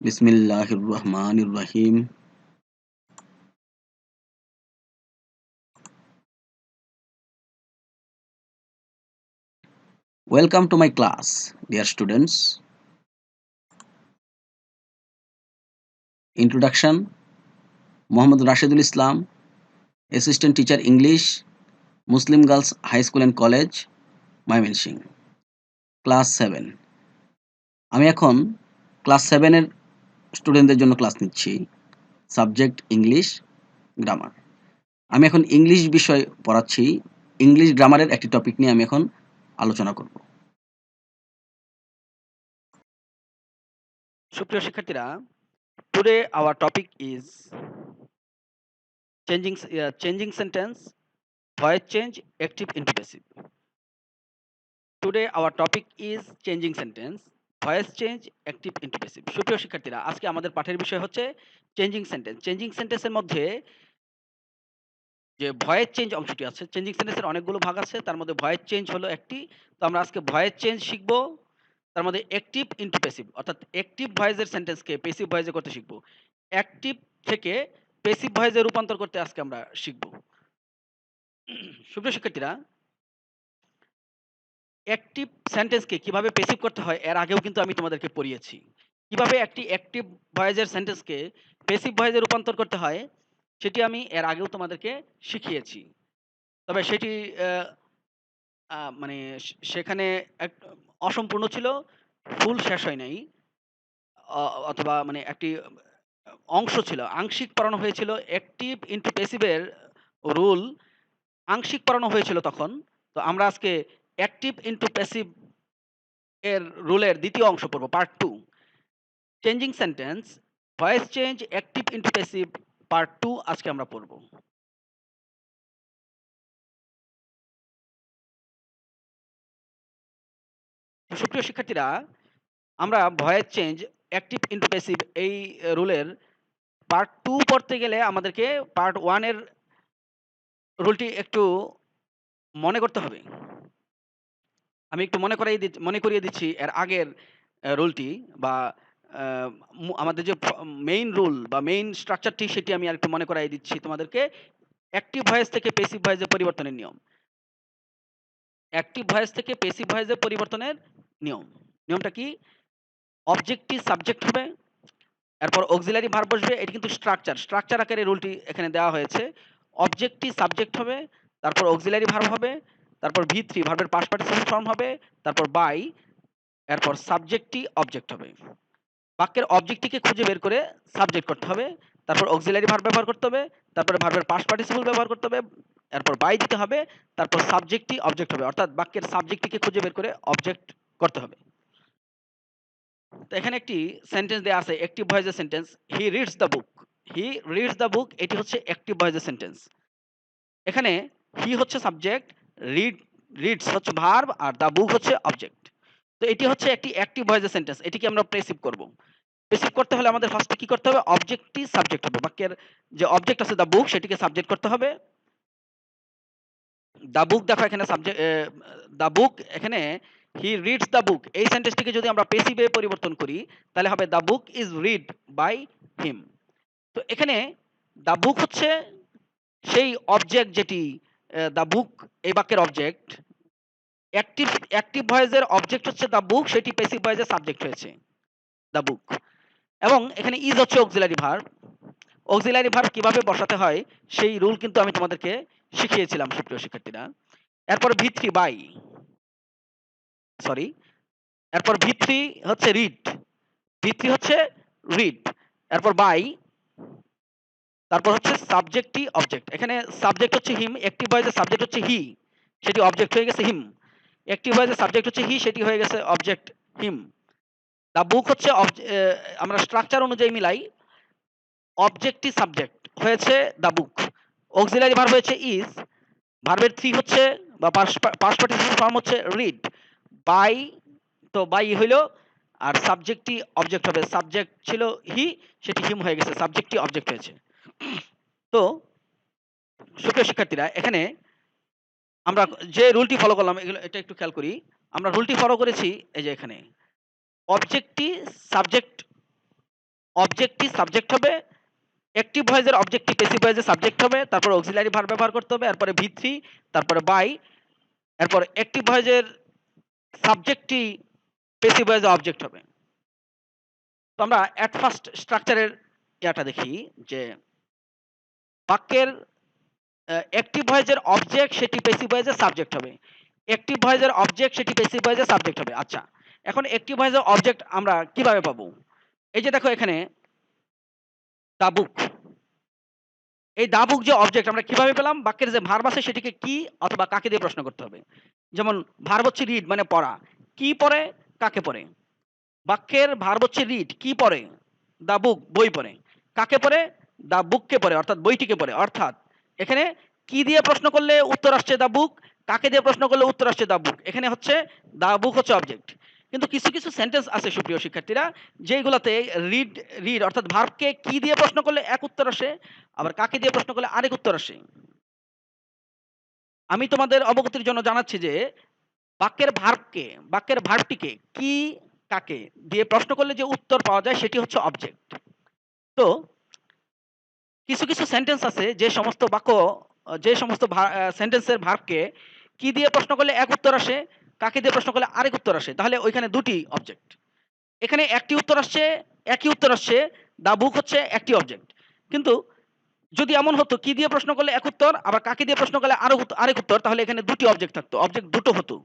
বিসমিল্লাহির রহমানির রহিম। Welcome to my class, dear students. Introduction: Mohammad Rashidul Islam, Assistant Teacher English, Muslim Girls High School and College, Mymensingh, Class 7. আমি এখন class 7 এর স্টুডেন্টদের জন্য class নিচ্ছি। Subject English, grammar. আমি এখন ইংলিশ বিষয় পড়াচ্ছি। ইংলিশ গ্রামারের একটি টপিক নিয়ে আমি এখন আলোচনা করব। সুপ্রিয় শিক্ষার্থীরা, today our topic is changing sentence, voice change, active into passive. Today our topic is changing sentence, voice change, active into passive. সুপ্রিয় শিক্ষার্থীরা, আজকে আমাদের পাঠের বিষয় হচ্ছে চেঞ্জিং সেন্টেন্স। চেঞ্জিং সেন্টেন্সের মধ্যে যে ভয়েস চেঞ্জ অংশটি আছে, চেঞ্জিং সেন্টেন্সের অনেকগুলো ভাগ আছে, তার মধ্যে ভয়েস চেঞ্জ হলো একটি। তো আমরা আজকে ভয়েস চেঞ্জ শিখব। তার মধ্যে অ্যাক্টিভ ইনটু প্যাসিভ, অর্থাৎ অ্যাক্টিভ ভয়েসের সেন্টেন্সকে প্যাসিভ ভয়েসে করতে শিখব। অ্যাক্টিভ থেকে প্যাসিভ ভয়েসে রূপান্তর করতে আজকে আমরা শিখব। সুপ্রিয় শিক্ষার্থীরা, অ্যাক্টিভ সেন্টেন্সকে কিভাবে প্যাসিভ করতে হয় এর আগেও কিন্তু আমি তোমাদেরকে পড়িয়েছি। কিভাবে একটি অ্যাক্টিভ ভয়েসের সেন্টেন্সকে প্যাসিভ ভয়েসে রূপান্তর করতে হয় সেটি আমি এর আগেও তোমাদেরকে শিখিয়েছি। তবে সেটি মানে সেখানে এক অসম্পূর্ণ ছিল, ফুল শেষ হয় নাই। অথবা মানে একটি অংশ ছিল, আংশিক পড়ানো হয়েছিল। অ্যাক্টিভ ইনটু প্যাসিভের রুল আংশিক পড়ানো হয়েছিল তখন। তো আমরা আজকে অ্যাক্টিভ ইনটু প্যাসিভ এর রুলের দ্বিতীয় অংশ পড়ব, part 2। Changing sentence, voice change, active into passive, part 2 আজকে আমরা পড়ব। সুপ্রিয় শিক্ষার্থীরা, আমরা voice change, active into passive এই রুলের পার্ট 2 পড়তে গেলে আমাদেরকে পার্ট 1 এর রুলটি একটু মনে করতে হবে। আমি একটু মনে করিয়ে দিচ্ছি এর আগের রুলটি, বা আমাদের যে মেইন রুল বা মেইন স্ট্রাকচারটি সেটি আমি আরেকটু মনে করাই দিচ্ছি তোমাদেরকে। অ্যাক্টিভ ভয়েস থেকে প্যাসিভ ভয়েসে পরিবর্তনের নিয়ম। অ্যাক্টিভ ভয়েস থেকে প্যাসিভ ভয়েসে পরিবর্তনের নিয়ম। নিয়মটা কি? অবজেক্টটি সাবজেক্ট হবে, এরপর অক্সিলারি ভার্ব বসবে। এটি কিন্তু স্ট্রাকচার আকারে রুলটি এখানে দেওয়া হয়েছে। অবজেক্টটি সাবজেক্ট হবে, তারপর অক্সিলারি ভার্ব হবে, তারপর ভি3 ভার্বের পাস্ট পার্টিসিপল ফর্ম হবে, তারপর বাই, এরপর সাবজেক্টটি অবজেক্ট হবে। বাক্যের অবজেক্টটিকে খুঁজে বের করে সাবজেক্ট করতে হবে, তারপর অক্সিলারি ভার্ব ব্যবহার করতে হবে, তারপরে ভার্বের পাস্ট পার্টিসিপল ব্যবহার করতে হবে, এরপর বাই দিতে হবে, তারপর সাবজেক্টটি অবজেক্ট হবে, অর্থাৎ বাক্যের সাবজেক্টটিকে খুঁজে বের করে অবজেক্ট করতে হবে। তো এখানে একটি সেন্টেন্স দেয়া আছে, অ্যাক্টিভ ভয়েসের sentence. He reads the book. He reads the book, এটি হচ্ছে অ্যাক্টিভ ভয়েসের সেন্টেন্স। এখানে হি হচ্ছে সাবজেক্ট, রিডস হচ্ছে ভার্ব, আর দ্য বুক হচ্ছে অবজেক্ট। তো এটি হচ্ছে একটি অ্যাক্টিভ ভয়েসের সেন্টেন্স। এটিকে আমরা প্যাসিভ করব। প্যাসিভ করতে হলে আমাদের ফার্স্টে কি করতে হবে? অবজেক্টটি সাবজেক্ট হবে। বাক্যের যে অবজেক্ট আছে দ্য বুক, সেটিকে সাবজেক্ট করতে হবে। দ্য বুক, দেখো এখানে সাবজেক্ট, দ্য বুক, এখানে হি রিডস দ্য বুক, এই সেন্টেন্সটিকে যদি আমরা প্যাসিভে পরিবর্তন করি তাহলে হবে the book is read by him. তো এখানে দ্য বুক হচ্ছে সেই অবজেক্ট যেটি, দ্য বুক এই বাক্যের অবজেক্ট। অ্যাক্টিভ ভয়েসের অবজেক্ট হচ্ছে দ্য বুক, সেটি প্যাসিভ ভয়েসের সাবজেক্ট হয়েছে দ্য বুক। এবং এখানে ইজ হচ্ছে অক্সিলারি ভার্ব। অক্সিলারি ভার্ব কিভাবে বসাতে হয় সেই রুল কিন্তু আমি তোমাদেরকে শিখিয়েছিলাম সুপ্রিয় শিক্ষার্থীরা। এরপর ভি3 বাই, সরি, এরপর ভি3 হচ্ছে রিড, ভি3 হচ্ছে রিড, এরপর বাই, তারপর হচ্ছে সাবজেক্টটি অবজেক্ট। এখানে সাবজেক্ট হচ্ছে হিম, অ্যাক্টিভ ভয়েসের সাবজেক্ট হচ্ছে হি, সেটি অবজেক্ট হয়ে গেছে হিম। অ্যাক্টিভ ভয়েসের সাবজেক্ট হচ্ছে হি, সেটি হয়ে গেছে অবজেক্ট হিম। দ্য বুক হচ্ছে আমরা স্ট্রাকচার অনুযায়ী মিলাই, অবজেক্টটি সাবজেক্ট হয়েছে দ্য বুক, অক্সিলারি ভার্ব হয়েছে ইজ, ভার্বের 3 হচ্ছে বা পাস্ট পার্টিসিপল ফর্ম হচ্ছে রিড, বাই, তো বাই হইল, আর সাবজেক্টটি অবজেক্ট হবে। সাবজেক্ট ছিল হি, সেটি হিম হয়ে গেছে, সাবজেক্টটি অবজেক্ট হয়েছে। তো সুপ্রিয় শিক্ষার্থীরা, এখানে আমরা যে রুলটি ফলো করলাম, এটা একটু খেয়াল করি। আমরা রুলটি ফলো করেছি এই যে এখানে অবজেক্টটি সাবজেক্ট অবজেক্টটি সাবজেক্ট হবে, অ্যাক্টিভ ভয়েসের অবজেক্টটি প্যাসিভ ভয়েসের সাবজেক্ট হবে, তারপর অক্সিলারি ভার্ব ব্যবহার করতে হবে, এরপরে V3, তারপরে বাই, এরপর অ্যাক্টিভ ভয়েসের সাবজেক্টটি প্যাসিভ ভয়েসের অবজেক্ট হবে। তো আমরা এট ফার্স্ট স্ট্রাকচারের ইয়াটা দেখি যে বাক্যের অ্যাক্টিভ ভয়েসের অবজেক্ট সেটি প্যাসিভ ভয়েসের সাবজেক্ট হবে। অ্যাক্টিভ ভয়েসের অবজেক্ট সেটি প্যাসিভ ভয়েসের সাবজেক্ট হবে। আচ্ছা, এখন অ্যাক্টিভ ভয়েসের অবজেক্ট আমরা কিভাবে পাবো? এই যে দেখো এখানে দ্য বুক, এই দ্য বুক যে অবজেক্ট আমরা কিভাবে পেলাম? বাক্যের যে ভার্ব আছে সেটিকে কি অথবা কাকে দিয়ে প্রশ্ন করতে হবে। যেমন ভার্ব হচ্ছে রিড, মানে পড়া। কি পড়ে? কাকে পড়ে? বাক্যের ভার্ব হচ্ছে রিড, কি পড়ে? দ্য বুক, বই পড়ে। কাকে পড়ে? দ্য বুককে পড়ে, অর্থাৎ বইটিকে পড়ে। অর্থাৎ এখানে কি দিয়ে প্রশ্ন করলে উত্তর আসছে দ্য বুক, কাকে দিয়ে প্রশ্ন করলে উত্তর আসছে দ্য বুক। এখানে হচ্ছে দ্য বুক হচ্ছে অবজেক্ট। কিন্তু কিছু কিছু সেন্টেন্স আছে সুপ্রিয় শিক্ষার্থীরা, যেগুলোতে রিড রিড অর্থাৎ ভার্বকে কি দিয়ে প্রশ্ন করলে এক উত্তর আসে, আবার কাকে দিয়ে প্রশ্ন করলে আরেক উত্তর আসে। আমি তোমাদের অবগতির জন্য জানাচ্ছি যে বাক্যের ভার্বটিকে কি, কাকে দিয়ে প্রশ্ন করলে যে উত্তর পাওয়া যায় সেটি হচ্ছে অবজেক্ট। তো কিছু কিছু সেন্টেন্স আছে যে সমস্ত সেন্টেন্সের ভার্বকে কি দিয়ে প্রশ্ন করলে এক উত্তর আসে, কাকে দিয়ে প্রশ্ন করলে আরেক উত্তর আসে, তাহলে ওইখানে দুটি অবজেক্ট। এখানে একটি উত্তর আসছে, একই উত্তর আসছে, দা বুক হচ্ছে একটি অবজেক্ট। কিন্তু যদি এমন হতো কি দিয়ে প্রশ্ন করলে এক উত্তর, আবার কাকে দিয়ে প্রশ্ন করলে আরেক উত্তর, তাহলে এখানে দুটি অবজেক্ট থাকতো, অবজেক্ট দুটো হতো।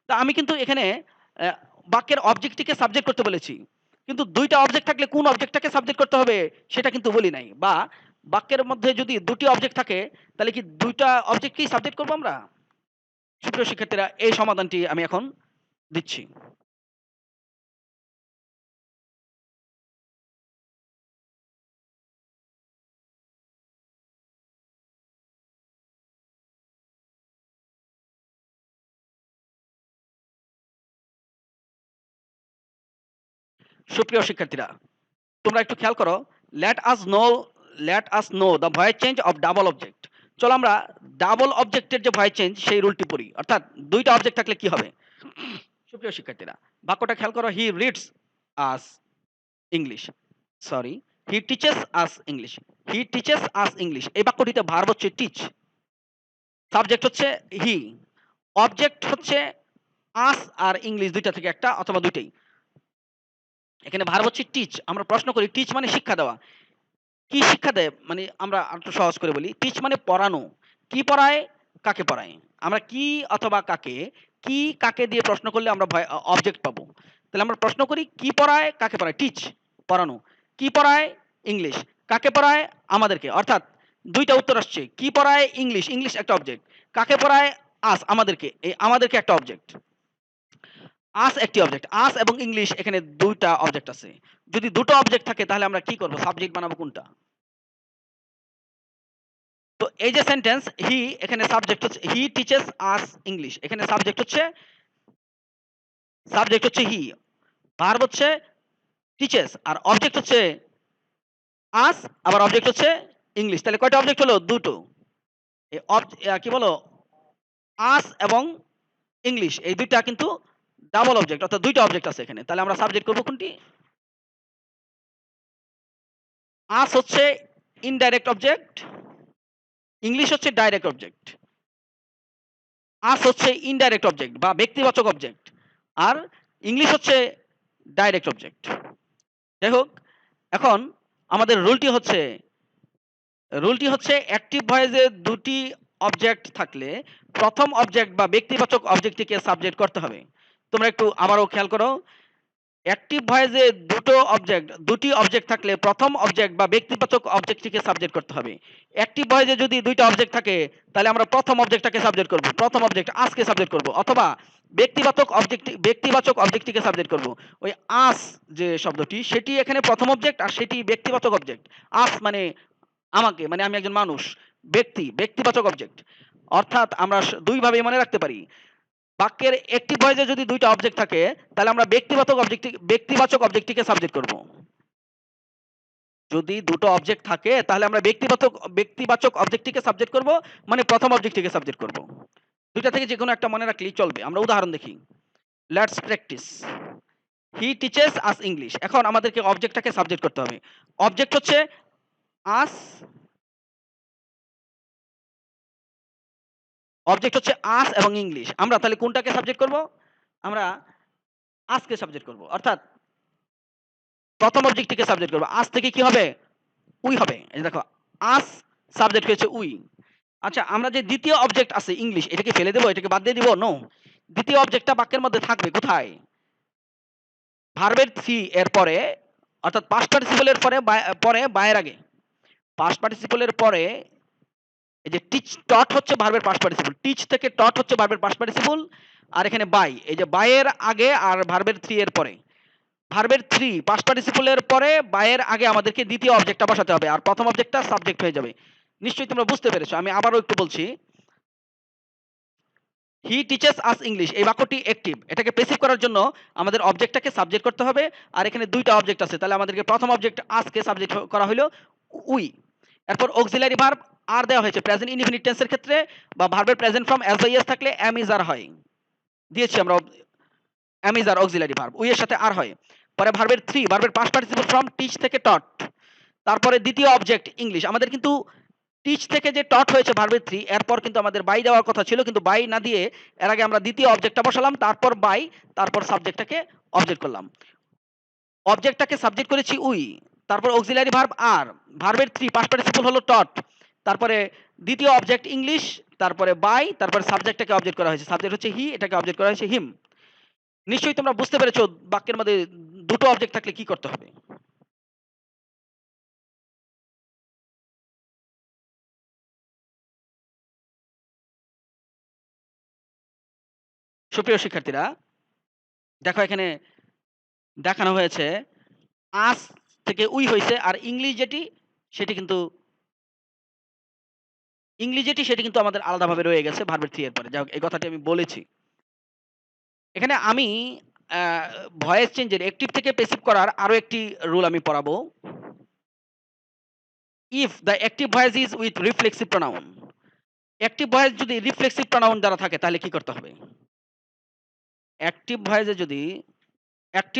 তা আমি কিন্তু এখানে আহ, বাক্যের অবজেক্টটিকে সাবজেক্ট করতে বলেছি, কিন্তু দুইটা অবজেক্ট থাকলে কোন অবজেক্টটাকে সাবজেক্ট করতে হবে সেটা কিন্তু বলি নাই। বা বাক্যের মধ্যে যদি দুটি অবজেক্ট থাকে তাহলে কি দুইটা অবজেক্টকেই সাবজেক্ট করবো আমরা? সুপ্রিয় শিক্ষার্থীরা, এই সমাধানটি আমি এখন দিচ্ছি। সুপ্রিয় শিক্ষার্থীরা, তোমরা একটু খেয়াল করো। Let us no let us know the voice change of double object. চলো আমরা ডাবল অবজেক্টের যে ভয়েস চেঞ্জ সেই রুলটি পড়ি। অর্থাৎ দুইটা অবজেক্ট থাকলে কি হবে? সুপ্রিয় শিক্ষার্থীরা, বাক্যটা খেয়াল করো। He reads us English, sorry, he teaches us English. He teaches us English, এই বাক্যটিতে ভার্ব হচ্ছে টিচ, সাবজেক্ট হচ্ছে হি, অবজেক্ট হচ্ছে আস আর ইংলিশ, দুইটা থেকে একটা অথবা দুইটাই। এখানে ভার্ব হচ্ছে টিচ। আমরা প্রশ্ন করি, টিচ মানে শিক্ষা দেওয়া। কি শিক্ষা দেয়? মানে আমরা একটু সহজ করে বলি, টিচ মানে পড়ানো। কি পড়ায়? কাকে পড়ায়? আমরা কি অথবা কাকে, কি কাকে দিয়ে প্রশ্ন করলে আমরা অবজেক্ট পাবো। তাহলে আমরা প্রশ্ন করি কি পড়ায়, কাকে পড়ায়? টিচ, পড়ানো। কি পড়ায়? ইংলিশ। কাকে পড়ায়? আমাদেরকে। অর্থাৎ দুইটা উত্তর আসছে, কি পড়ায়? ইংলিশ, ইংলিশ একটা অবজেক্ট। কাকে পড়ায়? আস, আমাদেরকে। এই আমাদেরকে একটা অবজেক্ট, আস একটি অবজেক্ট। আস এবং ইংলিশ এখানে দুইটা অবজেক্ট আছে। যদি দুটো অবজেক্ট থাকে তাহলে আমরা কি করব? সাবজেক্ট বানাবো কোনটা? তো এই যে সেন্টেন্স হি, এখানে সাবজেক্ট হচ্ছে হি টিচেস আস ইংলিশ, এখানে সাবজেক্ট হচ্ছে হি, ভার্ব হচ্ছে টিচেস, আর অবজেক্ট হচ্ছে আস, আবার অবজেক্ট হচ্ছে ইংলিশ। তাহলে কয়টা অবজেক্ট হলো? দুটো। কি বলো, আস এবং ইংলিশ, এই দুইটা কিন্তু ডাবল অবজেক্ট, অর্থাৎ দুইটা অবজেক্ট আছে এখানে। তাহলে আমরা সাবজেক্ট করব কোনটি? আস হচ্ছে ইনডাইরেক্ট অবজেক্ট, ইংলিশ হচ্ছে ডাইরেক্ট অবজেক্ট। আস হচ্ছে ইনডাইরেক্ট অবজেক্ট বা ব্যক্তিবাচক অবজেক্ট, আর ইংলিশ হচ্ছে ডাইরেক্ট অবজেক্ট। যাই হোক, এখন আমাদের রুলটি হচ্ছে অ্যাক্টিভ ভয়েসে দুটি অবজেক্ট থাকলে প্রথম অবজেক্ট বা ব্যক্তিবাচক অবজেক্টটিকে সাবজেক্ট করতে হবে। তোমরা একটু আবারও খেয়াল করো। অ্যাক্টিভ ভয়েসে দুটি অবজেক্ট থাকলে প্রথম অবজেক্ট বা ব্যক্তিবাচক অবজেক্টটিকে সাবজেক্ট করতে হবে। অ্যাক্টিভ ভয়েসে যদি দুইটা অবজেক্ট থাকে তাহলে আমরা প্রথম অবজেক্টটাকে সাবজেক্ট করব, প্রথম অবজেক্ট আজকে সাবজেক্ট করব, অথবা ব্যক্তিবাচক অবজেক্টটিকে সাবজেক্ট করব। ওই আস যে শব্দটি সেটি এখানে প্রথম অবজেক্ট, আর সেটি ব্যক্তিবাচক অবজেক্ট। আস মানে আমাকে, মানে আমি একজন মানুষ, ব্যক্তিবাচক অবজেক্ট। অর্থাৎ আমরা দুই ভাবে মনে রাখতে পারি। বাক্যের অ্যাক্টিভ ভয়েসে যদি দুইটা অবজেক্ট থাকে তাহলে আমরা ব্যক্তিবাচক অবজেক্টটিকে সাবজেক্ট করব। যদি দুটো অবজেক্ট থাকে তাহলে আমরা ব্যক্তিবাচক অবজেক্টটিকে সাবজেক্ট করব, মানে প্রথম অবজেক্টটিকে সাবজেক্ট করব। দুইটা থেকে যে কোনো একটা মনে রাখলেই চলবে। আমরা উদাহরণ দেখি। Let's practice. He teaches us English. এখন আমাদেরকে অবজেক্টটাকে সাবজেক্ট করতে হবে। অবজেক্ট হচ্ছে আস, অবজেক্ট হচ্ছে আস এবং ইংলিশ। আমরা তাহলে কোনটাকে সাবজেক্ট করব? আমরা আসকে সাবজেক্ট করব। অর্থাৎ প্রথম অবজেক্টটিকে সাবজেক্ট করব। আস থেকে কি হবে? উই হবে। এই যে দেখো, আস সাবজেক্ট হয়েছে উই। আচ্ছা, আমরা যে দ্বিতীয় অবজেক্ট আছে ইংলিশ, এটাকে ফেলে দেব? এটাকে বাদ দিয়ে দিব? নো। দ্বিতীয় অবজেক্টটা বাক্যের মধ্যে থাকবে কোথায়? ভার্বের থ্রি এর পরে, অর্থাৎ পাস্ট পার্টিসিপলের পরে বায়ের আগে। পাস্ট পার্টিসিপলের পরে এই যে টিচ টট হচ্ছে ভার্বের পাস্ট পার্টিসিপল, টিচ থেকে টট হচ্ছে ভার্বের পাস্ট পার্টিসিপল, আর এখানে বাই, এই যে বায়ের আগে আর ভার্বের থ্রি এর পরে। ভার্বের থ্রি পাস্ট পার্টিসিপলের পরে বায়ের আগে আমাদেরকে দ্বিতীয় অবজেক্টটা বসাতে হবে, আর প্রথম অবজেক্টটা সাবজেক্ট হয়ে যাবে। নিশ্চয়ই তোমরা বুঝতে পেরেছো। আমি আবারও একটু বলছি। হি টিচেস আস ইংলিশ, এই বাক্যটি অ্যাক্টিভ। এটাকে প্যাসিভ করার জন্য আমাদের অবজেক্টটাকে সাবজেক্ট করতে হবে, আর এখানে দুইটা অবজেক্ট আছে, তাহলে আমাদেরকে প্রথম অবজেক্ট আসকে সাবজেক্ট করা হলো উই। এরপর অক্সিলারি ভার্ব আর দেওয়া হয়েছে প্রেজেন্ট ইনডিফিনিট টেন্সের ক্ষেত্রে, বা ভার্বের প্রেজেন্ট ফর্ম অ্যাজ বা ইয়েস থাকলে এম ইজ আর হয়, দিয়েছি আমরা। Am is are auxiliary verb উই এর সাথে আর হয়। পরে ভার্বের থ্রি, ভার্বের পাস্ট পার্টিসিপল ফ্রম টিচ থেকে টট, তারপরে দ্বিতীয় অবজেক্ট ইংলিশ। আমাদের কিন্তু টিচ থেকে যে টট হয়েছে ভার্বের থ্রি, এরপর কিন্তু আমাদের বাই দেওয়ার কথা ছিল, কিন্তু বাই না দিয়ে এর আগে আমরা দ্বিতীয় অবজেক্টটা বসালাম, তারপর বাই, তারপর সাবজেক্টটাকে অবজেক্ট করলাম। অবজেক্টটাকে সাবজেক্ট করেছি উই, তারপর অক্সিলারি ভার্ব আর, ভার্বের থ্রি পাস্ট পার্টিসিপল হলো টট, তারপরে দ্বিতীয় অবজেক্ট ইংলিশ, তারপরে বাই, তারপরে সাবজেক্টটাকে অবজেক্ট করা হয়েছে। সাবজেক্ট হচ্ছে হি, এটাকে অবজেক্ট করা হয়েছে হিম। নিশ্চয়ই তোমরা বুঝতে পেরেছো বাক্যের মধ্যে দুটো অবজেক্ট থাকলে কি করতে হবে। সুপ্রিয় শিক্ষার্থীরা, দেখো এখানে দেখানো হয়েছে আস থেকে উই হয়েছে, আর ইংলিশ যেটি সেটি কিন্তু আমাদের আলাদাভাবে রয়ে গেছে ভার্বের থ্রি এর পরে। যাই হোক, এই কথাটি আমি বলেছি। এখানে আমি ভয়েস চেঞ্জের অ্যাক্টিভ থেকে প্যাসিভ করার আরো একটি রুল আমি পড়াবো। If the active voice is with reflexive pronoun, active voice যদি রিফ্লেক্সিভ প্রোনাউন দ্বারা থাকে তাহলে কি করতে হবে? অ্যাক্টিভ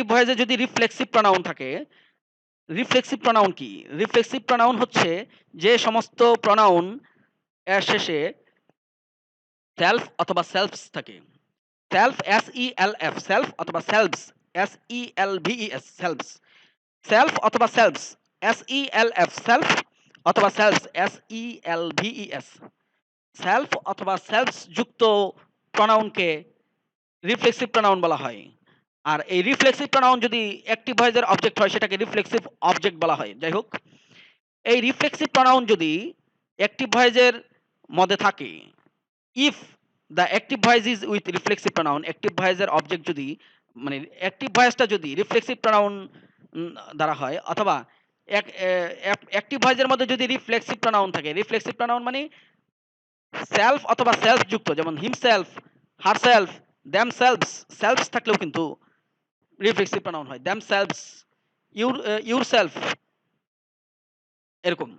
ভয়েসে যদি রিফ্লেক্সিভ প্রোনাউন থাকে, রিফ্লেক্সিভ প্রোনাউন কি? রিফ্লেক্সিভ প্রোনাউন হচ্ছে যে সমস্ত প্রোনাউন এর শেষে সেলফ অথবা সেলফস থাকে। Self S E L F, self অথবা selves S E L V E S, selves, self অথবা selves S E L F, self অথবা selves S E L V E S, self অথবা selves যুক্ত প্রোনাউনকে reflexive pronoun বলা হয়। আর এই রিফ্লেক্সিভ প্রোনাউন যদি অ্যাক্টিভ ভয়েসের অবজেক্ট হয় সেটাকে রিফ্লেক্সিভ অবজেক্ট বলা হয়। যাই হোক, এই রিফ্লেক্সিভ প্রোনাউন যদি অ্যাক্টিভ ভয়েসের মধ্যে থাকে, if the active voice is with reflexive pronoun, active ভয়েসের অবজেক্ট যদি, মানে অ্যাক্টিভ ভয়েসটা যদি রিফ্লেক্সিভ প্রোনাউন দ্বারা হয়, অথবা অ্যাক্টিভ ভয়েসের মধ্যে যদি রিফ্লেক্সিভ প্রোনাউন থাকে, রিফ্লেক্সিভ প্রোনাউন মানে সেলফ অথবা সেলফ যুক্ত, যেমন হিমসেলফ, হারসেলফ, দেমসেলভস, সেলফস থাকলেও কিন্তু রিফ্লেক্সিভ প্রোনাউন হয়। দেমসেলভস, ইউরসেলফ, এরকম,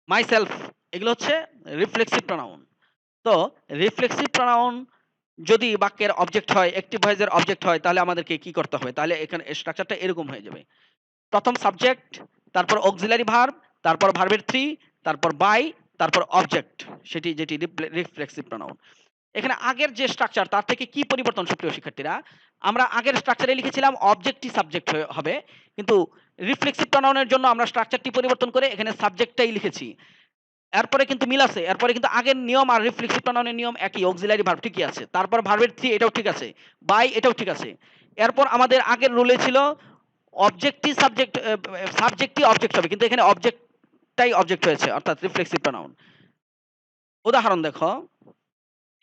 মাইসেলফ, এগুলো হচ্ছে রিফ্লেক্সিভ প্রোনাউন। তো রিফ্লেক্সিভ প্রোনাউন যদি বাক্যের অবজেক্ট হয়, অ্যাক্টিভ ভয়েসের অবজেক্ট হয়, তাহলে আমাদেরকে কি করতে হবে? তাহলে এখানে স্ট্রাকচারটা এরকম হয়ে যাবে। প্রথম সাবজেক্ট, তারপর অক্সিলারি ভার্ব, তারপর ভার্বের থ্রি, তারপর বাই, তারপর অবজেক্ট, যেটি রিফ্লেক্সিভ প্রোনাউন। এখানে আগের যে স্ট্রাকচার তার থেকে কি পরিবর্তন সুপ্রিয় শিক্ষার্থীরা? আমরা আগের স্ট্রাকচারে লিখেছিলাম অবজেক্টই সাবজেক্ট হবে, কিন্তু রিফ্লেক্সিভ প্রোনাউনের জন্য আমরা স্ট্রাকচারটি পরিবর্তন করে এখানে সাবজেক্টটাই লিখেছি। এরপরে কিন্তু মিল আছে, এরপরে কিন্তু আগের নিয়ম আর রিফ্লেক্সিভ প্রোনাউনের নিয়ম একই, অক্সিলারি ভার্ব ঠিকই আছে, তারপর ভার্বের থ্রি এটাও ঠিক আছে, বাই এটাও ঠিক আছে। এরপর আমাদের আগের রুলে ছিল অবজেক্টই সাবজেক্ট, সাবজেক্টই অবজেক্ট হবে, কিন্তু এখানে অবজেক্টটাই অবজেক্ট হয়েছে, অর্থাৎ রিফ্লেক্সিভ প্রোনাউন। উদাহরণ দেখো,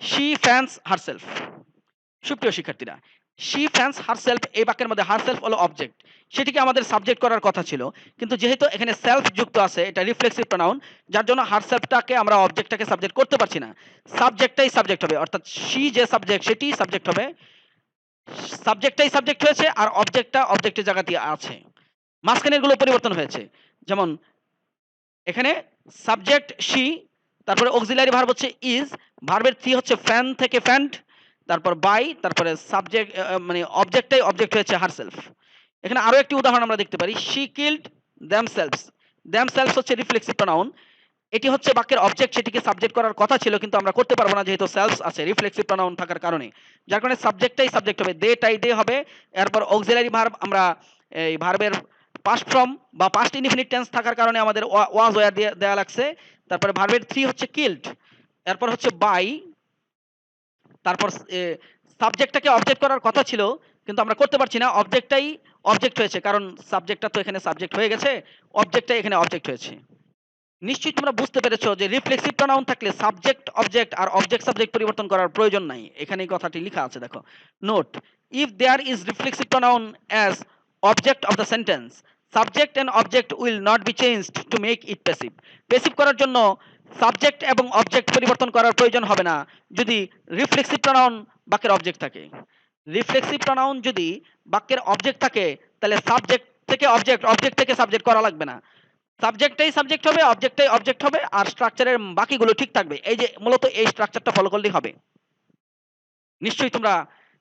শি ফ্যান্স হারসেলফ। সুপ্রিয় শিক্ষার্থীরা, শি ফ্যান্স হারসেলফ, এই বাক্যের মধ্যে হারসেলফ হলো অবজেক্ট, সেটিকে আমাদের সাবজেক্ট করার কথা ছিল, কিন্তু যেহেতু এখানে সেলফ যুক্ত আছে, এটা রিফ্লেক্সিভ প্রোনাউন, যার জন্য হারসেলফটাকে আমরা অবজেক্টটাকে সাবজেক্ট করতে পারছি না, সাবজেক্টটাই সাবজেক্ট হবে, অর্থাৎ শি যে সাবজেক্ট সেটি সাবজেক্ট হবে, সাবজেক্টটাই সাবজেক্ট হয়েছে আর অবজেক্টটা অবজেক্টের জায়গাতে আছে। মাঝখানের গুলো পরিবর্তন হয়েছে, যেমন এখানে সাবজেক্ট শি, তারপরে অক্সিলারি ভার্ব হচ্ছে ইজ, ভার্বের থ্রি হচ্ছে ফ্যান থেকে ফ্যান্ড, তারপর বাই, তারপরে সাবজেক্ট মানে অবজেক্টটাই অবজেক্ট হয়েছে হারসেলফ। এখানে আরো একটি উদাহরণ আমরা দেখতে পারি, শি কিল্ড দেমসেলভস। দেমসেলভস হচ্ছে রিফ্লেক্সিভ প্রোনাউন। এটি হচ্ছে বাক্যের অবজেক্ট, সেটিকে সাবজেক্ট করার কথা ছিল কিন্তু আমরা করতে পারবো না যেহেতু সেলফস আছে রিফ্লেক্সিভ প্রোনাউন থাকার কারণে, যার কারণে সাবজেক্টটাই সাবজেক্ট হবে, দেটাই দে হবে। এরপর অক্সিলারি ভার্ব, আমরা এই ভার্বের পাস্ট ফর্ম বা পাস্ট ইনডিফিনিট টেন্স থাকার কারণে আমাদের ওয়াজ ওয়্যার দিয়ে দেওয়া লাগছে। তারপরে ভার্বের থ্রি হচ্ছে কিল্ড, এরপর হচ্ছে বাই, তারপর সাবজেক্টটাকে অবজেক্ট করার কথা ছিল কিন্তু আমরা করতে পারছি না, অবজেক্টটাই অবজেক্ট হয়েছে কারণ সাবজেক্টটা তো এখানে সাবজেক্ট হয়ে গেছে, অবজেক্টটাই এখানে অবজেক্ট হয়েছে। নিশ্চয়ই তোমরা বুঝতে পেরেছো যে রিফ্লেক্সিভ প্রোনাউন থাকলে সাবজেক্ট অবজেক্ট আর অবজেক্ট সাবজেক্ট পরিবর্তন করার প্রয়োজন নাই। এখানে এই কথাটি লেখা আছে, দেখো note, if there is reflexive pronoun as object of the sentence, subject and object will not be changed to make it passive. Passive করার জন্য সাবজেক্ট এবং অবজেক্ট পরিবর্তন করার প্রয়োজন হবে না যদি রিফ্লেক্সিভ প্রোনাউন বাক্যের অবজেক্ট থাকে। রিফ্লেক্সিভ প্রোনাউন যদি বাক্যের অবজেক্ট থাকে তাহলে সাবজেক্ট থেকে অবজেক্ট, অবজেক্ট থেকে সাবজেক্ট করা লাগবে না, সাবজেক্টটাই সাবজেক্ট হবে, অবজেক্টটাই অবজেক্ট হবে, আর স্ট্রাকচারের বাকিগুলো ঠিক থাকবে। এই যে মূলত এই স্ট্রাকচারটা ফলো করলেই হবে। নিশ্চয়ই তোমরা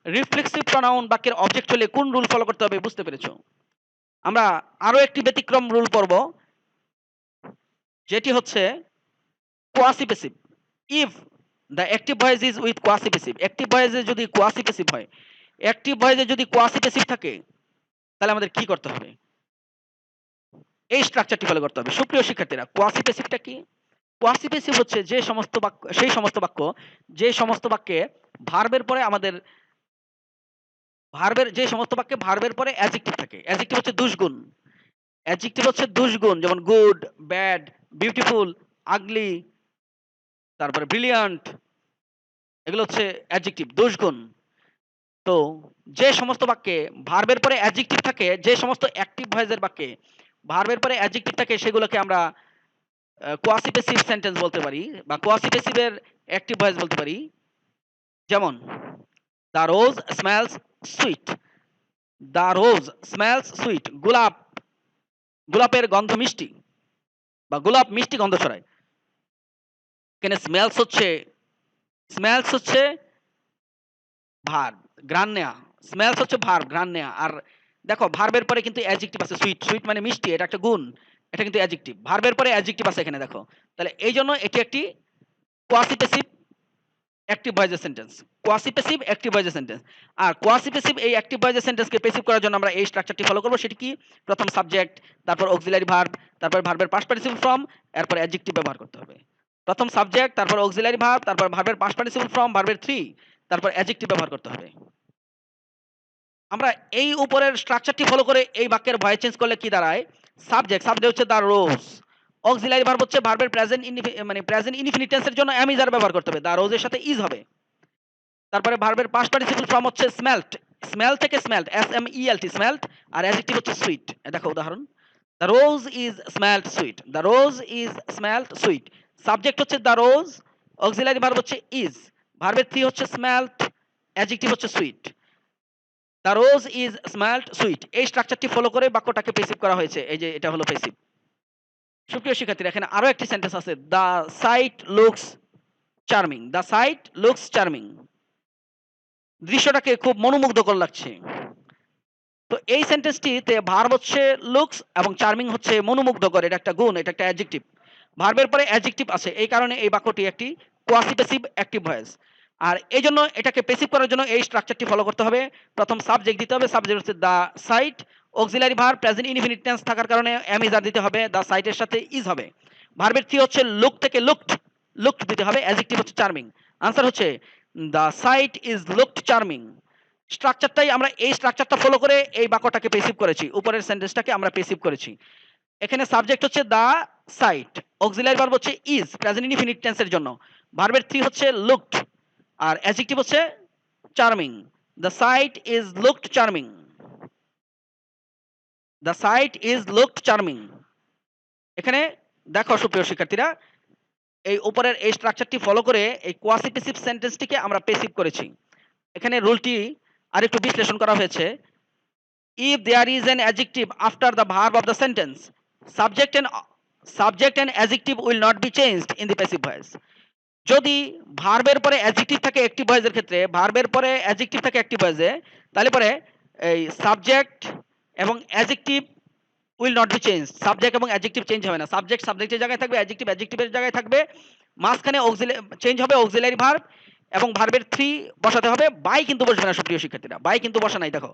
রিফ্লেক্সিভ প্রোনাউন বাক্যের অবজেক্ট হলে কোন রুল ফলো করতে হবে বুঝতে পেরেছো। আমরা আরো একটি ব্যতিক্রম রুল পড়ব, যেটি হচ্ছে quasi passive. If the active voice is with quasi passive, active ভয়েসে যদি কোয়াসি প্যাসিভ হয়, অ্যাক্টিভ ভয়েসে যদি কোয়াসি প্যাসিভ থাকে তাহলে আমাদের কি করতে হবে, এই স্ট্রাকচারটি ফলো করতে হবে। সুপ্রিয় শিক্ষার্থীরা, কোয়াসি প্যাসিভটা কি? কোয়াসি প্যাসিভ হচ্ছে যে সমস্ত বাক্য, সেই সমস্ত বাক্য যে সমস্ত বাক্যে ভার্বের পরে আমাদের ভার্বের, যে সমস্ত বাক্যে ভার্বের পরে অ্যাডজেক্টিভ থাকে। অ্যাডজেক্টিভ হচ্ছে দুষগুণ, অ্যাডজেক্টিভ হচ্ছে দুষগুণ, যেমন গুড, ব্যাড, বিউটিফুল, আগলি, তারপরে ব্রিলিয়ান্ট, এগুলো হচ্ছে অ্যাডজেক্টিভ, দোষগুণ। তো যে সমস্ত বাক্যে ভার্বের পরে অ্যাডজেক্টিভ থাকে, যে সমস্ত অ্যাক্টিভ ভয়েসের বাক্যে ভার্বের পরে অ্যাডজেক্টিভ থাকে সেগুলোকে আমরা কোয়াসি প্যাসিভ সেন্টেন্স বলতে পারি বা কোয়াসি প্যাসিভের অ্যাক্টিভ ভয়েস বলতে পারি। যেমন the rose smells sweet, the rose smells sweet, গোলাপ, গোলাপের গন্ধ মিষ্টি বা গোলাপ মিষ্টি গন্ধ ছড়ায়। এখানে স্মেলস হচ্ছে ভার্ব, ঘ্রাণ নেয়া, স্মেলস হচ্ছে ভার্ব, ঘ্রাণ নেয়া। আর দেখো ভার্বের পরে কিন্তু অ্যাডজেক্টিভ আছে, সুইট, সুইট মানে মিষ্টি, এটা একটা গুণ, এটা কিন্তু অ্যাডজেক্টিভ, ভার্বের পরে অ্যাডজেক্টিভ আছে এখানে দেখো। তাহলে এই জন্য এটি একটি কোয়াসি প্যাসিভ অ্যাক্টিভ ভয়েসের সেন্টেন্স, কোয়াসি প্যাসিভ অ্যাক্টিভ ভয়েসের সেন্টেন্স। আর কোয়াসি প্যাসিভ এই অ্যাক্টিভ ভয়েসের সেন্টেন্সকে প্যাসিভ করার জন্য আমরা এই স্ট্রাকচারটি ফলো করব। সেটি কি? প্রথম সাবজেক্ট, তারপর অক্সিলারি ভার্ব, তারপর ভার্বের পাস্ট পার্টিসিপল ফর্ম, এরপর অ্যাডজেক্টিভ ব্যবহার করতে হবে। প্রথম সাবজেক্ট, তারপর অক্সিলারি ভার্ব, তারপর ভার্বের পাস্ট পার্টিসিপল ফর্ম, ভার্বের থ্রি, তারপর অ্যাডজেক্টিভ ব্যবহার করতে হবে। আমরা এই উপরের স্ট্রাকচারটি ফলো করে এই বাক্যের ভয়েস চেঞ্জ করলে কি দাঁড়ায়? সাবজেক্ট, সাবজেক্ট হচ্ছে দ্য রোজ, অক্সিলারি ভার্ব হচ্ছে ভার্বের প্রেজেন্ট মানে প্রেজেন্ট ইনডিফিনিট টেন্সের জন্য am is are ব্যবহার করতে হবে, দ্য রোজের সাথে ইজ হবে। তারপরে ভার্বের পাস্ট পার্টিসিপল ফর্ম হচ্ছে স্মেল্ট, স্মেল থেকে স্মেল্ট, SMELT স্মেল্ট, আর অ্যাডজেক্টিভ হচ্ছে সুইট। দেখো উদাহরণ, the rose is smelt sweet, the rose is smelt sweet. Subject হচ্ছে দ্য রোজ, অক্সিলারি ভার্ব হচ্ছে ইজ, ভার্বের থ্রি হচ্ছে স্মেল্ট, অ্যাডজেক্টিভ হচ্ছে sweet. The rose is smelt sweet, এই স্ট্রাকচারটি ফলো করে বাক্যটাকে প্যাসিভ করা হয়েছে। এই যে এটা হলো প্যাসিভ। সুপ্রিয় শিক্ষার্থীরা, এখানে আরো একটি সেন্টেন্স আছে, the sight looks charming, the sight looks charming, দৃশ্যটাকে খুব মনোমুগ্ধকর লাগছে। তো এই সেন্টেন্সটিতে ভার্ব হচ্ছে লুকস এবং চার্মিং হচ্ছে মনোমুগ্ধকর, এটা একটা গুণ, এটা একটা অ্যাডজেক্টিভ। ভার্বের পরে অ্যাডজেক্টিভ আছে, এই কারণে এই বাক্যটি একটি কোয়াসি প্যাসিভ অ্যাক্টিভ ভয়েস। আর এই জন্য এটাকে প্যাসিভ করার জন্য এই স্ট্রাকচারটি ফলো করতে হবে। প্রথম সাবজেক্ট দিতে হবে, সাবজেক্ট হচ্ছে the site, auxiliary verb present indefinite tense থাকার কারণে am is are দিতে হবে, দ্য সাইটের সাথে ইজ হবে। ভার্বের থ্রি হচ্ছে লুক থেকে লুকড, লুকড দিতে হবে, অ্যাডজেক্টিভ হচ্ছে চার্মিং। আনসার হচ্ছে the site is looked charming. স্ট্রাকচারটাই আমরা এই স্ট্রাকচারটা ফলো করে এই বাক্যটাকে প্যাসিভ করেছি, উপরের সেন্টেন্সটাকে আমরা প্যাসিভ করেছি। এখানে সাবজেক্ট হচ্ছে দ্য সাইট, অক্সিলারি ভার্ব হচ্ছে ইজ প্রেজেন্ট ইনডিফিনিট টেন্সের জন্য, ভার্বের থ্রি হচ্ছে লুকড, আর অ্যাডজেক্টিভ হচ্ছে charming. The site is looked charming, the site is looked charming. এখানে দেখো সুপ্রিয় শিক্ষার্থীরা, এই উপরের এই স্ট্রাকচারটি ফলো করে এই কোয়াসি প্যাসিভ সেন্টেন্সটিকে আমরা প্যাসিভ করেছি। এখানে রুলটি আরেকটু বিশ্লেষণ করা হয়েছে। If there is an adjective after the verb of the sentence, subject and adjective will not be changed in the passive voice. যদি ভার্বের পরে অ্যাডজেক্টিভ থাকে অ্যাক্টিভ ভয়েসের ক্ষেত্রে, ভার্বের পরে অ্যাডজেক্টিভ থাকে অ্যাক্টিভ ভয়েসে, তাহলে পরে এই সাবজেক্ট এবং adjective will not be change. Subject এবং অ্যাডজেক্টিভ চেঞ্জ হবে না। সাবজেক্ট সাবজেক্টের জায়গায় থাকবে, অ্যাডজেক্টিভ অ্যাডজেক্টিভের জায়গায় থাকবে। মাঝখানে চেঞ্জ হবে অক্সিলারি ভার্ব এবং ভার্বের থ্রি বসাতে হবে। বাই কিন্তু বসবে না সুপ্রিয় শিক্ষার্থীরা, বাই কিন্তু বসা নাই। দেখো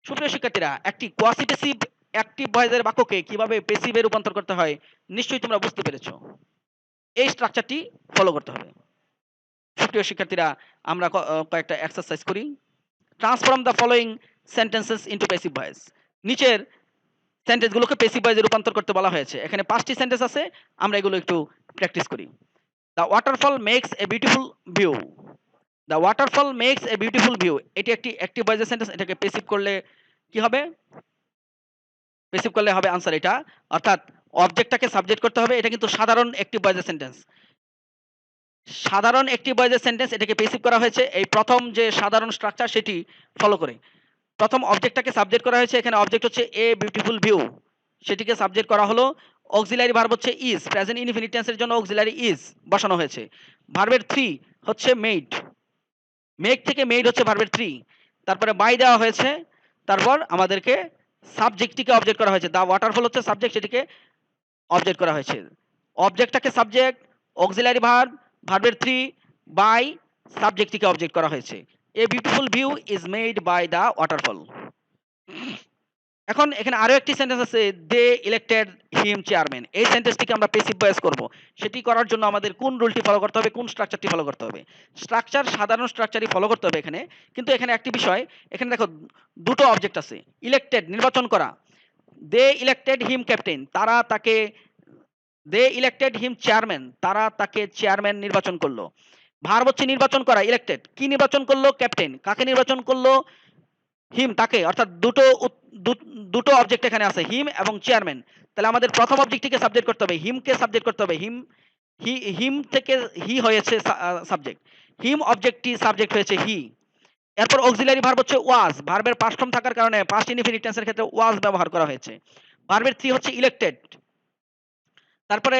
সুপ্রিয় শিক্ষার্থীরা, একটি কোয়াসিপেসিভ অ্যাক্টিভ ভয়েসের বাক্যকে কিভাবে পেসিভে রূপান্তর করতে হয় নিশ্চয়ই তোমরা বুঝতে পেরেছো। এই স্ট্রাকচারটি ফলো করতে হবে। সুপ্রিয় শিক্ষার্থীরা, আমরা কয়েকটা এক্সারসাইজ করি। Transform the following sentences into passive voice. নিচের সেন্টেন্সগুলোকে প্যাসিভ ভয়েসে রূপান্তর করতে বলা হয়েছে। এখানে 5টি সেন্টেন্স আছে, আমরা এগুলো একটু প্র্যাকটিস করি। The waterfall makes a beautiful view. The waterfall makes a beautiful view, এটি একটি অ্যাক্টিভ ভয়েসের সেন্টেন্স। এটাকে প্যাসিভ করলে কি হবে? প্যাসিভ করলে হবে আনসার এটা, অর্থাৎ অবজেক্টটাকে সাবজেক্ট করতে হবে। এটা কিন্তু সাধারণ অ্যাক্টিভ ভয়েসের সেন্টেন্স। সাধারণ অ্যাক্টিভ ভয়েসের সেন্টেন্স, এটাকে প্যাসিভ করা হয়েছে এই প্রথম যে সাধারণ স্ট্রাকচার সেটি ফলো করে। প্রথম অবজেক্টটাকে সাবজেক্ট করা হয়েছে, এখানে অবজেক্ট হচ্ছে এ বিউটিফুল ভিউ, সেটিকে সাবজেক্ট করা হলো। অক্সিলারি ভার্ব হচ্ছে ইজ, প্রেজেন্ট ইনফিনিট টেন্সের জন্য অক্সিলারি ইজ বসানো হয়েছে। ভার্বের থ্রি হচ্ছে মেড, মেক থেকে মেড হচ্ছে ভার্বের থ্রি। তারপরে বাই দেওয়া হয়েছে, তারপর আমাদেরকে সাবজেক্টটিকে অবজেক্ট করা হয়েছে। দ্য ওয়াটারফল হচ্ছে সাবজেক্ট, সেটিকে অবজেক্ট করা হয়েছে। অবজেক্টটাকে সাবজেক্ট, অক্সিলারি ভার্ব, ভার্বের থ্রি, বাই, সাবজেক্টটিকে অবজেক্ট করা হয়েছে। A beautiful view is made by the waterfall. এখন এখানে আরো একটি সেন্টেন্স আছে, দে ইলেক্টেড হিম চেয়ারম্যান। এই সেন্টেন্সটিকে আমরা প্যাসিভ ভয়েস করব। সেটি করার জন্য আমাদের কোন রুলটি ফলো করতে হবে, কোন স্ট্রাকচারটি ফলো করতে হবে? স্ট্রাকচার সাধারণ স্ট্রাকচারই ফলো করতে হবে এখানে। কিন্তু এখানে একটি বিষয়, এখানে দেখো দুটো অবজেক্ট আছে। ইলেক্টেড নির্বাচন করা, দে ইলেক্টেড হিম ক্যাপ্টেন, তারা তাকে, দে ইলেক্টেড হিম চেয়ারম্যান, তারা তাকে চেয়ারম্যান নির্বাচন করলো। ভার্ব হচ্ছে নির্বাচন করা, ইলেক্টেড, কি নির্বাচন করলো? ক্যাপ্টেন। কাকে নির্বাচন করলো? হিম, তাকে। অর্থাৎ দুটো অবজেক্ট এখানে আছে, হিম এবং চেয়ারম্যান। তাহলে আমাদের প্রথম অবজেক্টটিকে সাবজেক্ট করতে হবে, হিমকে সাবজেক্ট করতে হবে। হিম থেকে হি হয়েছে সাবজেক্ট, হিম অবজেক্টটি সাবজেক্ট হয়েছে হি। এরপর অক্সিলারি ভার্ব হচ্ছে ওয়াজ, ভার্বের পাস্ট ফর্ম থাকার কারণে পাস্ট ইনফিনিট টেন্সের ক্ষেত্রে ওয়াজ ব্যবহার করা হয়েছে। ভার্বের থ্রি হচ্ছে ইলেক্টেড। তারপরে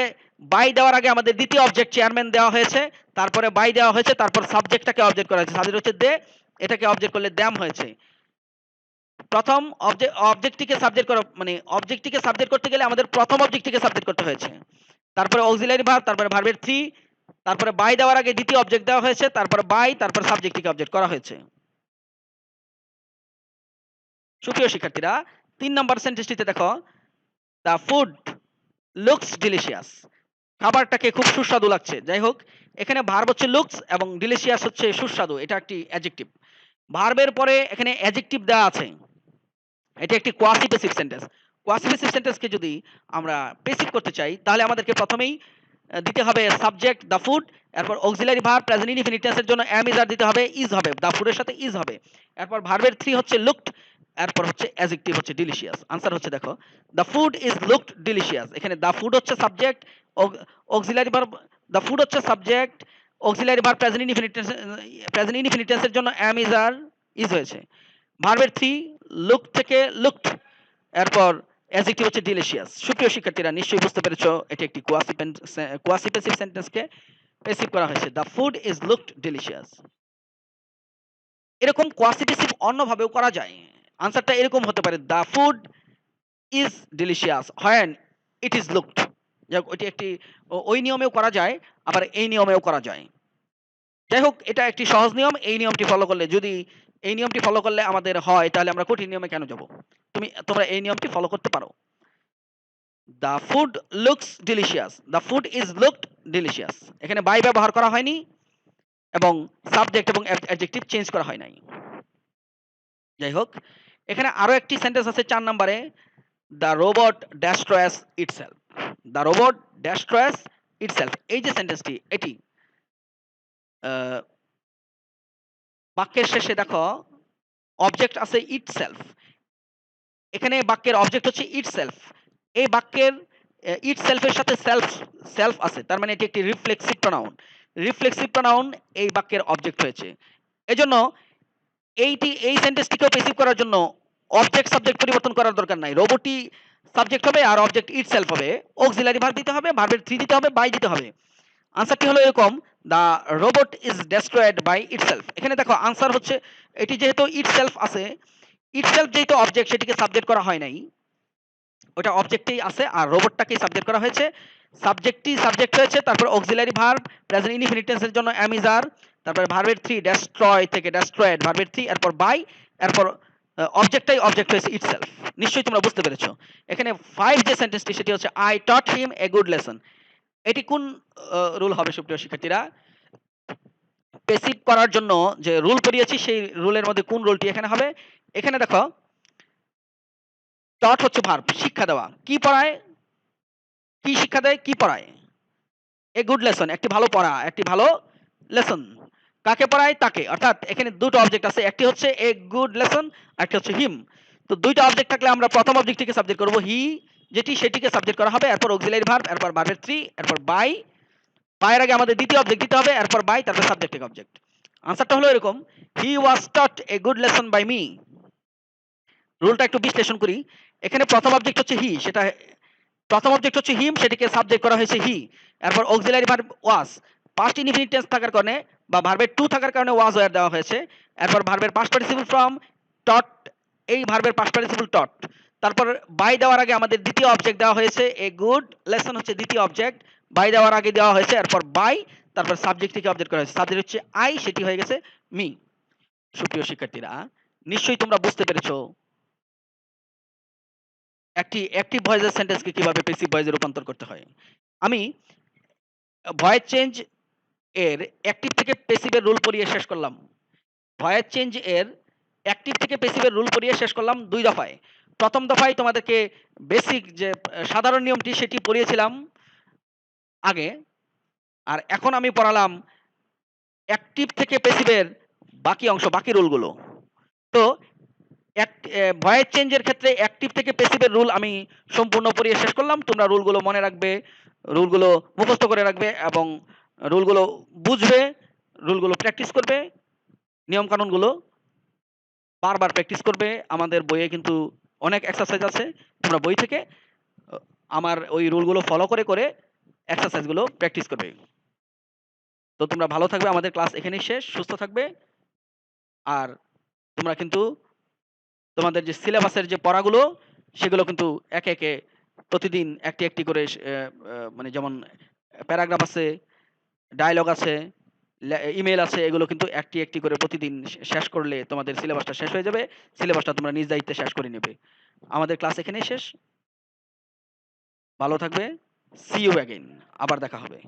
বাই দেওয়ার আগে আমাদের দ্বিতীয় অবজেক্ট চেয়ারম্যান দেওয়া হয়েছে, তারপরে বাই দেওয়া হয়েছে, তারপর সাবজেক্টটাকে অবজেক্ট করা হয়েছে। সাবজেক্ট হচ্ছে দে, এটাকে অবজেক্ট করলে দ্যাম হয়েছে। প্রথম অবজেক্টটিকে সাবজেক্ট করা মানে অবজেক্টটিকে সাবজেক্ট করতে গেলে আমাদের প্রথম অবজেক্টটিকে সাবজেক্ট করতে হয়েছে। তারপরে অক্সিলারি ভার্ব, তারপরে ভার্বের থ্রি, তারপরে বাই দেওয়ার আগে দ্বিতীয় অবজেক্ট দেওয়া হয়েছে, তারপরে বাই, তারপর সাবজেক্টটিকে অবজেক্ট করা হয়েছে। সুপ্রিয় শিক্ষার্থীরা, 3 নম্বর সেন্টেন্সটিতে দেখো, দ্য ফুড লুকস ডিলিশিয়াস, খাবারটাকে খুব সুস্বাদু লাগছে। যাই হোক, এখানে ভার্ব হচ্ছে লুকস এবং ডিলিশিয়াস হচ্ছে সুস্বাদু, এটা একটি অ্যাডজেক্টিভ। ভার্বের পরে এখানে অ্যাডজেক্টিভ দেওয়া আছে, এটা একটি কোয়াসিপেসিভ সেন্টেন্স। কোয়াসিপেসিভ সেন্টেন্সকে যদি আমরা পেসিভ করতে চাই, তাহলে আমাদেরকে প্রথমেই দিতে হবে সাবজেক্ট দ্য ফুড, এরপর অক্সিলারি ভার্ব প্রেজেন্ট ইনফিনিট টেন্সের জন্য অ্যাম ইজ আর দিতে হবে, ইজ হবে, দ্য ফুডের সাথে ইজ হবে। এরপর ভার্বের থ্রি হচ্ছে লুকড, এরপর হচ্ছে অ্যাডজেক্টিভ হচ্ছে ডিলিশিয়াস। আনসার হচ্ছে দেখো, the food is looked delicious. এখানে দ্য ফুড হচ্ছে subject, auxiliary verb, the food হচ্ছে subject, auxiliary verb present infinite টেন্সের জন্য অ্যাম ইজ আর ইজ হয়েছে। ভার্বের থ্রি লুক থেকে লুকড, এরপর অ্যাডজেক্টিভ হচ্ছে ডিলিশিয়াস। সুপ্রিয় শিক্ষার্থীরা, নিশ্চয়ই বুঝতে পেরেছো এটি একটি কোয়াসিপেসিভ সেন্টেন্সকে পেসিভ করা হয়েছে। The food is looked delicious. এরকম কোয়াসিপেসিভ অন্যভাবেও করা যায়। আনসারটা এরকম হতে পারে, the food is delicious when it is looked. যাই হোক, ওইটি একটি ওই নিয়মেও করা যায়, আবার এই নিয়মেও করা যায়। যাই হোক, এটা একটি সহজ নিয়ম। এই নিয়মটি ফলো করলে, যদি এই নিয়মটি ফলো করলে আমাদের হয়, তাহলে আমরা কঠিন নিয়মে কেন যাব? তোমরা এই নিয়মটি ফলো করতে পারো। The food looks delicious, the food is looked delicious. এখানে বাই ব্যবহার করা হয়নি এবং সাবজেক্ট এবং অ্যাডজেক্টিভ চেঞ্জ করা হয় নাই। যাই হোক, এখানে আরো একটি সেন্টেন্স আছে 4 নম্বরে, the robot destroys itself. The robot destroys itself, এই যে সেন্টেন্সটি, এটি বাক্যের শেষে দেখো অবজেক্ট আছে ইটসেলফ। এখানে বাক্যের অবজেক্ট হচ্ছে ইটসেলফ। এই বাক্যের ইটসেলফের সাথে সেলফ আছে, তার মানে এটি একটি রিফ্লেক্সিভ প্রোনাউন। রিফ্লেক্সিভ প্রোনাউন এই বাক্যের অবজেক্ট হয়েছে। এজন্য এই সেন্টেন্সটিকেও পেসিভ করার জন্য অবজেক্ট সাবজেক্ট পরিবর্তন করার দরকার নাই। রোবটই সাবজেক্ট হবে আর অবজেক্ট ইটসেলফ হবে। অক্সিলারি ভার্ব দিতে হবে, ভার্বের থ্রি দিতে হবে, বাই দিতে হবে। আনসারটি হলো এরকম, the robot is destroyed by itself. এখানে দেখো আনসার হচ্ছে এটি যেহেতু ইটসেলফ আছে, ইটসেলফ যেহেতু অবজেক্ট সেটিকে সাবজেক্ট করা হয় নাই, ওটা অবজেক্টেই আছে আর রোবটটাকেই সাবজেক্ট করা হয়েছে। সাবজেক্টই সাবজেক্ট হয়েছে, তারপর অক্সিলারি ভার্ব প্রেজেন্ট ইনডিফিনিট টেন্সের জন্য am is are, তারপরে ভার্বের 3 ডেস্ট্রয় থেকে ডেস্ট্রয়েড ভার্বের 3, এরপর বাই, এরপর অবজেক্টটাই অবজেক্ট হয়েছে ইটসেলফ। নিশ্চয়ই তোমরা বুঝতে পেরেছো। এখানে 5 যে সেন্টেন্সটি সেটি হচ্ছে I taught him A good lesson. এটি কোন রুল হবে সুপ্রিয় শিক্ষার্থীরা? প্যাসিভ করার জন্য যে রুল পড়িয়েছি সেই রুলের মধ্যে কোন রুলটি এখানে হবে? এখানে দেখো টট হচ্ছে ভার্ব, শিক্ষা দেওয়া। কি পড়ায়? কি শিক্ষা দেয়? কি পড়ায়? এ গুড লেসন, একটি ভালো পড়া, একটি ভালো লেসন। কাকে পড়ায়? তাকে। অর্থাৎ এখানে দুটো অবজেক্ট আছে, একটি হচ্ছে এ গুড লেসন, আরেকটি হচ্ছে হিম। তো দুইটা অবজেক্ট থাকলে আমরা প্রথম অবজেক্টটিকে সাবজেক্ট করব, হি যেটি সেটিকে সাবজেক্ট করা হবে, এরপর অক্সিলারি ভার্ব, এরপর ভার্বের 3, এরপর বাই। বায়ের আগে আমাদের দ্বিতীয় অবজেক্ট দিতে হবে, এরপর বাই, তারপর সাবজেক্ট থেকে অবজেক্ট। আনসারটা হলো এরকম, he was taught a good lesson by me. রুলটা একটু বিশ্লেষণ করি। এখানে প্রথম অবজেক্ট হচ্ছে হি, সেটা প্রথম অবজেক্ট হচ্ছে হিম, সেটিকে সাবজেক্ট করা হয়েছে হি। এরপর auxiliary verb was, past indefinite tense থাকার কারণে বা ভার্বের টু থাকার কারণে ওয়াজ ওয়্যার দেওয়া হয়েছে। এরপর ভার্বের পাস্ট পার্টিসিপল ফ্রম টট, এই ভার্বের পাস্ট পার্টিসিপল টট। তারপর বাই দেওয়ার আগে আমাদের দ্বিতীয় অবজেক্ট দেওয়া হয়েছে, এ গুড লেসন হচ্ছে দ্বিতীয় অবজেক্ট, বাই দেওয়ার আগে দেওয়া হয়েছে, এরপর বাই, তারপর সাবজেক্ট থেকে অবজেক্ট করা হয়েছে, সাবজেক্ট হচ্ছে আই, সেটি হয়ে গেছে মি। সুপ্রিয় শিক্ষার্থীরা, নিশ্চয়ই তোমরা বুঝতে পেরেছো একটি অ্যাক্টিভ ভয়েসের সেন্টেন্সকে কিভাবে প্যাসিভ ভয়েসে রূপান্তর করতে হয়। আমি ভয়েস চেঞ্জ এর অ্যাক্টিভ থেকে প্যাসিভের রুল পড়িয়ে শেষ করলাম। ভয়েস চেঞ্জ এর অ্যাক্টিভ থেকে প্যাসিভের রুল পড়িয়ে শেষ করলাম ২ দফায়। প্রথম দফায় তোমাদেরকে বেসিক যে সাধারণ নিয়মটি সেটি পড়িয়েছিলাম আগে। আর এখন আমি পড়ালাম অ্যাক্টিভ থেকে প্যাসিভের বাকি অংশ, বাকি রুলগুলো। তো ভয়েস চেঞ্জের ক্ষেত্রে অ্যাক্টিভ থেকে প্যাসিভের রুল আমি সম্পূর্ণ পড়িয়ে শেষ করলাম। তোমরা রুলগুলো মনে রাখবে, রুলগুলো মুখস্থ করে রাখবে এবং রুলগুলো বুঝবে, রুলগুলো প্র্যাকটিস করবে, নিয়মকানুনগুলো বারবার প্র্যাকটিস করবে। আমাদের বইয়ে কিন্তু অনেক এক্সারসাইজ আছে। তোমরা বই থেকে আ আমার ওই রুলগুলো ফলো করে, করে এক্সারসাইজগুলো প্র্যাকটিস করবে। তো তোমরা ভালো থাকবে। আমাদের ক্লাস এখানেই শেষ। সুস্থ থাকবে। আর তোমরা কিন্তু তোমাদের যে সিলেবাসের যে পড়াগুলো সেগুলো কিন্তু একে, একে প্রতিদিন একটি, একটি করে মানে যেমন প্যারাগ্রাফ আছে, ডায়ালগ আছে, ইমেইল আছে, এগুলো কিন্তু একটি, একটি করে প্রতিদিন শেষ করলে তোমাদের সিলেবাসটা শেষ হয়ে যাবে। সিলেবাসটা তোমরা নিজ দায়িত্বে শেষ করে নেবে। আমাদের ক্লাস এখানেই শেষ। ভালো থাকবে। See you again. আবার দেখা হবে।